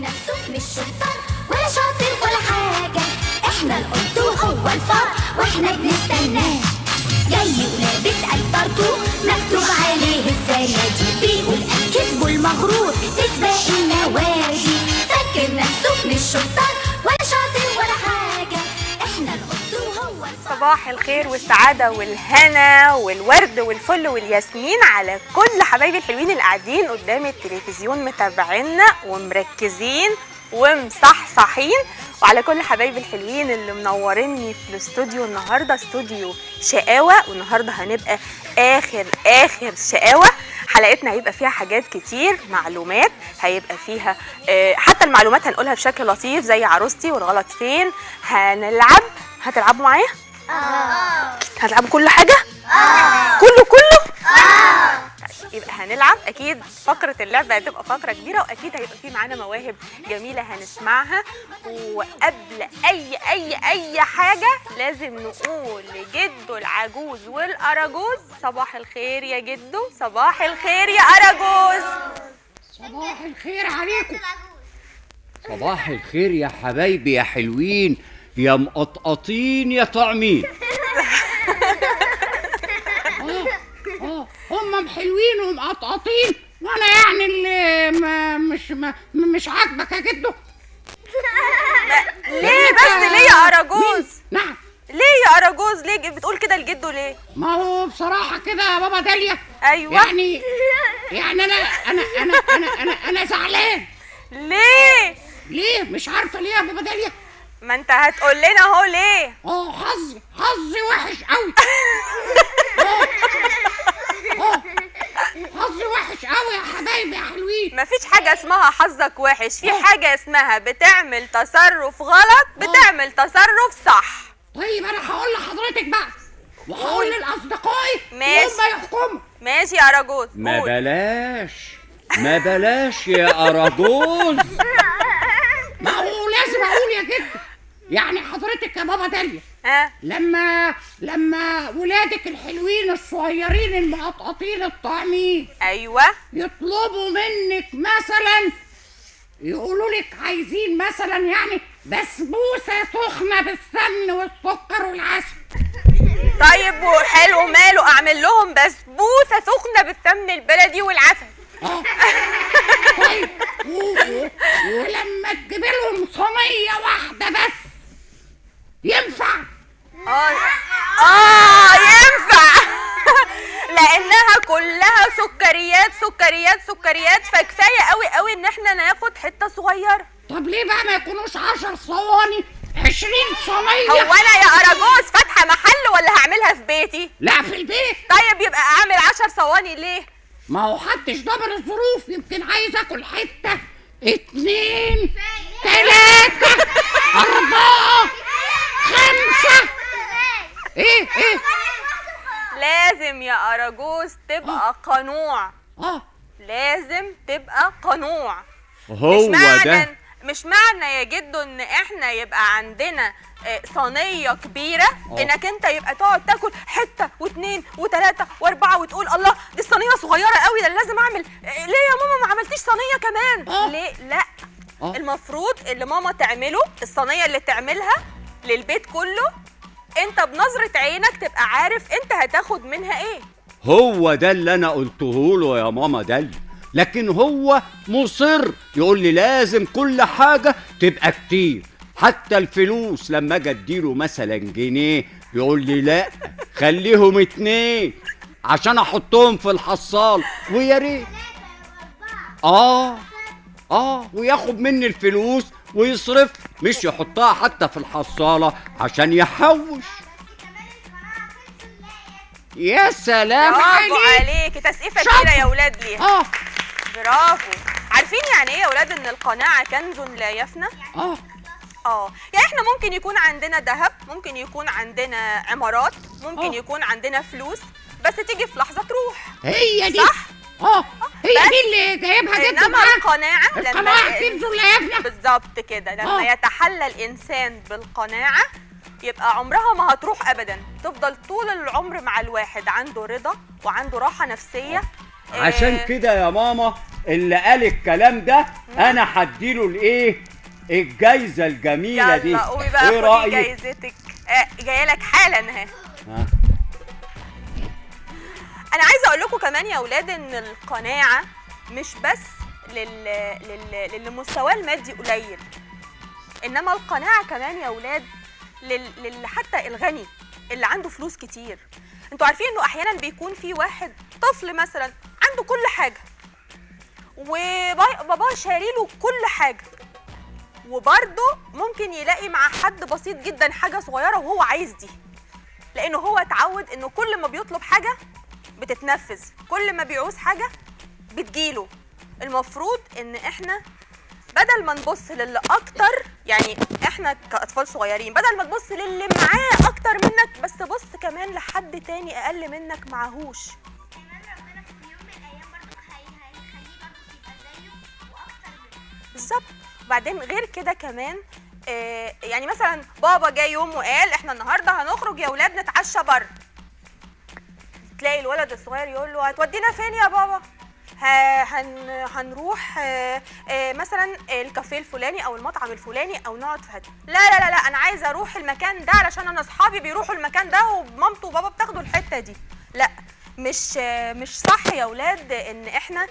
نفسه مش شطار ولا شاطر ولا حاجة، احنا القط وهو الفار واحنا بنستناه. جاي ولابس البارتو مكتوب عليه السنة دي، بيقول الكذب المغرور في سباق النوادي. فاكر نفسه مش شطار ولا شاطر ولا حاجة، احنا القط وهو الفار. صباح الخير والسعادة والهنا والورد والفل والياسمين على كل حبايبي الحلوين اللي قاعدين قدام التلفزيون متابعينا ومركزين ومصحصحين، وعلى كل حبايبي الحلوين اللي منوريني في الاستوديو النهارده، استوديو شقاوة. والنهارده هنبقى اخر شقاوة. حلقتنا هيبقى فيها حاجات كتير، معلومات هيبقى فيها حتى المعلومات هنقولها بشكل لطيف زي عروستي والغلط فين. هنلعب، هتلعبوا معايا؟ هتلعبوا كل حاجة؟ كله؟ يبقى هنلعب. اكيد فقره اللعبه هتبقى فقره كبيره، واكيد هيبقى في معانا مواهب جميله هنسمعها. وقبل اي حاجه لازم نقول لجدو العجوز والاراجوز صباح الخير يا جدو، صباح الخير يا اراجوز. صباح الخير عليكم. صباح الخير يا حبايبي يا حلوين يا مقطقطين يا طعمين. هم حلوين ومقطقطين وانا يعني اللي مش عاجبك يا جدو. ليه بس ليه يا اراجوز؟ نعم ليه يا اراجوز؟ ليه بتقول كده لجدو ليه؟ ما هو بصراحه كده يا بابا داليا. ايوه يعني انا زعلان. ليه مش عارفه ليه يا بابا داليا. ما انت هتقول لنا اهو ليه. حظي وحش قوي. حظي وحش قوي يا حبايبي يا حلوين. مفيش حاجة اسمها حظك وحش، في حاجة اسمها بتعمل تصرف غلط بتعمل تصرف صح. طيب انا هقول لحضرتك بقى وهقول لاصدقائي ماشي وهم يحكموا. ماشي يا اراجوز. ما بلاش يا اراجوز. ما هو لازم اقول يا جدو. يعني حضرتك يا بابا داليا لما ولادك الحلوين الصغيرين المقطقطين الطعمين ايوه يطلبوا منك مثلا، يقولوا لك عايزين مثلا يعني بسبوسه سخنه بالسمن والسكر والعسل. طيب وحلو ماله، اعمل لهم بسبوسه سخنه بالسمن البلدي والعسل. طيب ولما تجيب لهم صينيه واحده بس ينفع؟ ينفع. لانها كلها سكريات، فكفايه قوي ان احنا ناخد حته صغيره. طب ليه بقى ما يكونوش 10 صواني 20 صينيه؟ هو انا يا اراجوز فاتحه محل ولا هعملها في بيتي؟ لا في البيت. طيب يبقى اعمل 10 صواني ليه؟ ما هو حدش ضامن الظروف، يمكن عايز اكل حته 2 3 4 5. ايه لازم يا اراجوز تبقى قنوع. لازم تبقى قنوع. هو ده مش معنى يا جدو ان احنا يبقى عندنا صينيه كبيره انك انت يبقى تقعد تاكل حته واثنين وثلاثه واربعه وتقول الله دي الصينيه صغيره قوي، ده لازم اعمل. ليه يا ماما ما عملتيش صينيه كمان؟ ليه لا؟ المفروض اللي ماما تعمله الصينيه اللي تعملها للبيت كله، انت بنظره عينك تبقى عارف انت هتاخد منها ايه. هو ده اللي انا قلته له يا ماما داليا، لكن هو مصر يقول لي لازم كل حاجه تبقى كتير، حتى الفلوس لما اجي اديله مثلا جنيه يقول لي لا خليهم 2 عشان احطهم في الحصال، ويا ريت وياخد مني الفلوس ويصرف، مش يحطها حتى في الحصاله عشان يحوش. يا سلام عليك تسقيفه كبيره يا ولاد ليها. برافو. عارفين يعني ايه يا ولاد ان القناعه كنز لا يفنى؟ يعني احنا ممكن يكون عندنا ذهب، ممكن يكون عندنا عمارات، ممكن يكون عندنا فلوس، بس تيجي في لحظه تروح. هي دي صح؟ هي دي اللي جايبها جدا. انما القناعه لما كنز لا يفنى بالظبط كده، لما يتحلى الانسان بالقناعه يبقى عمرها ما هتروح ابدا، تفضل طول العمر مع الواحد عنده رضا وعنده راحه نفسيه عشان كده يا ماما اللي قال الكلام ده انا هديله الايه، الجايزه الجميله دي. يلا قومي بقى ايه خدي رايك؟ جايزتك. جايه لك حالا اهي. ها؟ انا عايزه اقول لكم كمان يا اولاد ان القناعه مش بس للي مستواه المادي قليل، انما القناعه كمان يا اولاد حتى الغني اللي عنده فلوس كتير. انتوا عارفين انه احيانا بيكون في واحد طفل مثلا عنده كل حاجه وباباه شاريله كل حاجه، وبرضه ممكن يلاقي مع حد بسيط جدا حاجه صغيره وهو عايز دي، لانه هو اتعود انه كل ما بيطلب حاجه بتتنفذ، كل ما بيعوز حاجه بتجيله. المفروض ان احنا بدل ما نبص للي اكتر، يعني احنا كاطفال صغيرين بدل ما تبص للي معاه اكتر منك، بس بص كمان لحد تاني اقل منك معهوش. بالظبط. وبعدين غير كده كمان يعني مثلا بابا جاي يوم وقال احنا النهارده هنخرج يا ولاد نتعشى بره، تلاقي الولد الصغير يقول له هتودينا فين يا بابا؟ هنروح مثلا الكافيه الفلاني او المطعم الفلاني او نقعد في لا لا لا لا انا عايزه اروح المكان ده علشان انا اصحابي بيروحوا المكان ده ومامته وبابا بتاخدوا الحته دي. لا، مش صح يا اولاد ان احنا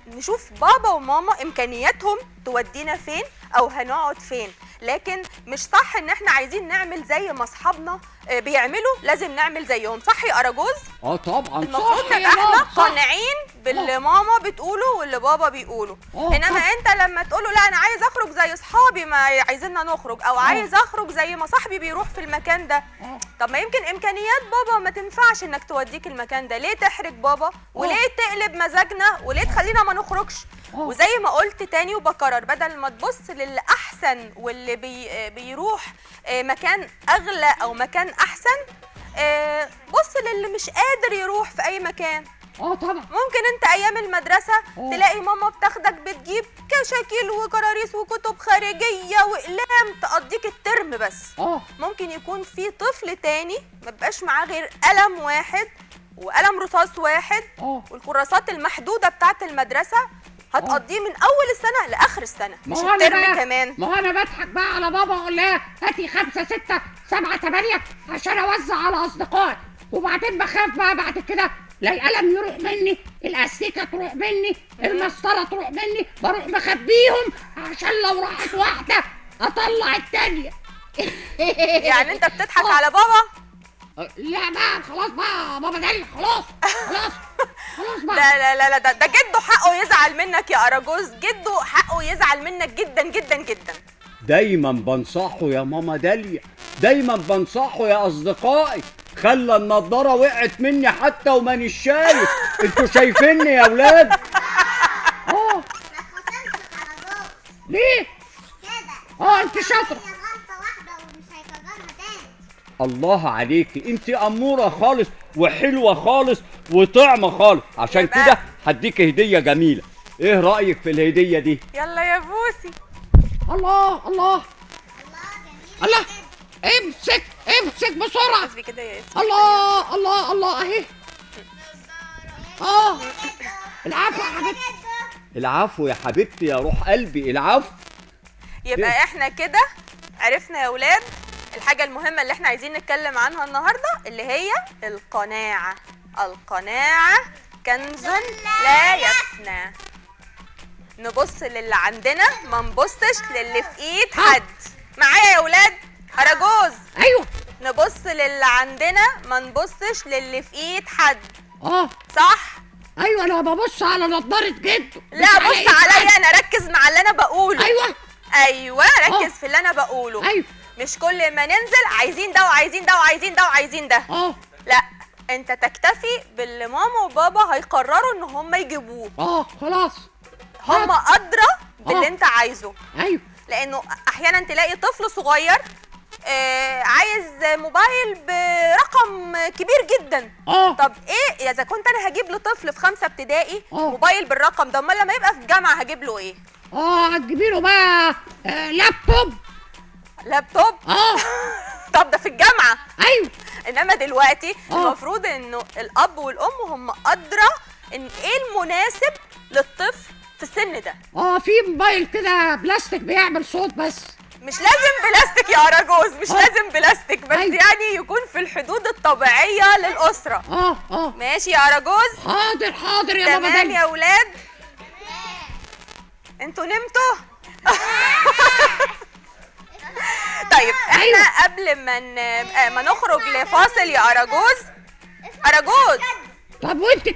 نشوف بابا وماما امكانياتهم تودينا فين او هنقعد فين، لكن مش صح ان احنا عايزين نعمل زي ما اصحابنا بيعملوا لازم نعمل زيهم. صح يا اراجوز؟ طبعا المفروض نبقى احنا قانعين باللي ماما بتقوله واللي بابا بيقوله. انما انت لما تقوله لا انا عايز اخرج زي اصحابي ما عايزيننا نخرج، او عايز اخرج زي ما صاحبي بيروح في المكان ده، طب ما يمكن امكانيات بابا ما تنفعش انك توديك المكان ده، ليه تحرج بابا وليه تقلب مزاجنا وليه تخلينا ما نخرجش؟ وزي ما قلت تاني وبكرر، بدل ما تبص للي احسن واللي بيروح مكان اغلى او مكان احسن، بص للي مش قادر يروح في اي مكان. طبعا ممكن انت ايام المدرسه تلاقي ماما بتاخدك بتجيب كشاكيل وكراريس وكتب خارجيه واقلام تقضيك الترم بس. ممكن يكون في طفل تاني ما بقاش معاه غير قلم واحد وقلم رصاص واحد والكراسات المحدوده بتاعت المدرسه هتقضيه من اول السنه لاخر السنه، مش الترم كمان. ما هو انا بضحك بقى على بابا اقول لها هاتي 5 6 7 8 عشان اوزع على اصدقائي، وبعدين بخاف بقى بعد كده لا القلم يروح مني، الاستيكه تروح مني، المسطره تروح مني، بروح مخبيهم عشان لو راحت واحده اطلع التانيه. يعني انت بتضحك على بابا؟ لا بقى خلاص بقى بابا دالي خلاص بقى. لا لا لا ده جده حقه يزعل منك يا اراجوز، جده حقه يزعل منك جدا جدا جدا. دايما بنصحه يا ماما داليا، دايما بنصحه يا اصدقائي، خلى النضاره وقعت مني حتى ومانيش شايف. انتوا شايفيني يا اولاد؟ ليه كده؟ انت شاطره. الله عليكي، انت اموره خالص وحلوه خالص وطعمه خالص، عشان كده هديك هديه جميله. ايه رايك في الهديه دي؟ يلا يا بوسي. الله الله الله، امسك بسرعه كده يا اسمي. الله الله الله اهي. العفو يا حبيبتي. العفو يا حبيبتي يا روح قلبي، العفو. يبقى احنا كده عرفنا يا ولاد الحاجة المهمة اللي احنا عايزين نتكلم عنها النهاردة، اللي هي القناعة. القناعة كنز لا يفنى. نبص للي عندنا، ما نبصش للي في ايد حد. معايا يا ولاد؟ اراجوز. ايوه. نبص للي عندنا، ما نبصش للي في ايد حد. صح؟ ايوه انا ببص على نضارة جده. لا بص عليا انا، ركز مع اللي انا بقوله. ايوه ركز في اللي انا بقوله. ايوه. مش كل ما ننزل عايزين ده وعايزين ده وعايزين ده وعايزين ده. لا، انت تكتفي باللي ماما وبابا هيقرروا ان هم يجيبوه. خلاص هم ادرى باللي انت عايزه. ايوه. لانه احيانا تلاقي طفل صغير عايز موبايل برقم كبير جدا. طب ايه اذا كنت انا هجيب لطفل في 5 ابتدائي موبايل بالرقم ده، امال لما يبقى في الجامعه هجيب له ايه؟ هتجيبي له بقى لابتوب. طب ده في الجامعه. ايوه. انما دلوقتي المفروض انه الاب والام هم ادرى ان ايه المناسب للطفل في السن ده. في موبايل كده بلاستيك بيعمل صوت بس. مش لازم بلاستيك يا أراجوز، مش لازم بلاستيك بس. أيوة. يعني يكون في الحدود الطبيعية للأسرة. ماشي يا أراجوز. حاضر يا ماما تمام داليا. يا ولاد. انتوا نمتوا؟ طيب احنا أيوة. قبل ما نخرج لفاصل يا أراجوز. طب وانت